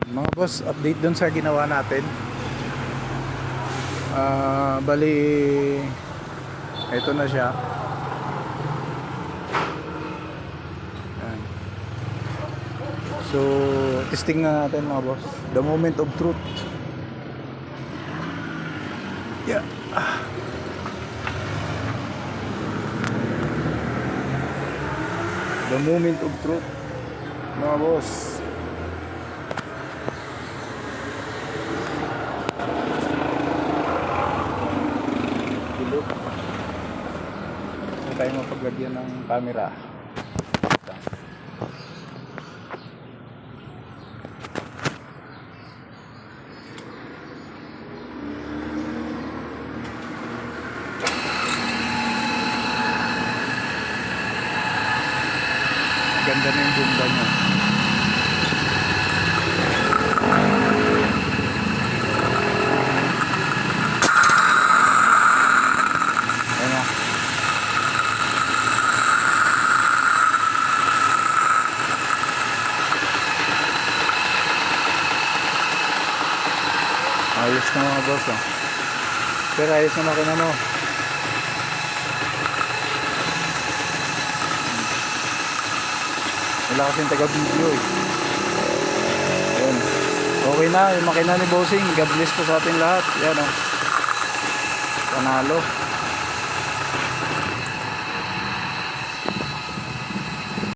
Mga boss, update dun sa ginawa natin. Bali, ito na siya. Ayan. So, testing na natin mga boss. The moment of truth. Yeah. The moment of truth, mga boss. Hindi tayo mapaglagyan ng camera. Ganda na yung bumba niya. Ayan na. Ayos na mga boss, oh. Pero ayos na makina mo. Wala kasing taga-video eh. Ayan. Okay na yung makina ni Bossing. God bless po sa ating lahat. Yan, oh. Panalo.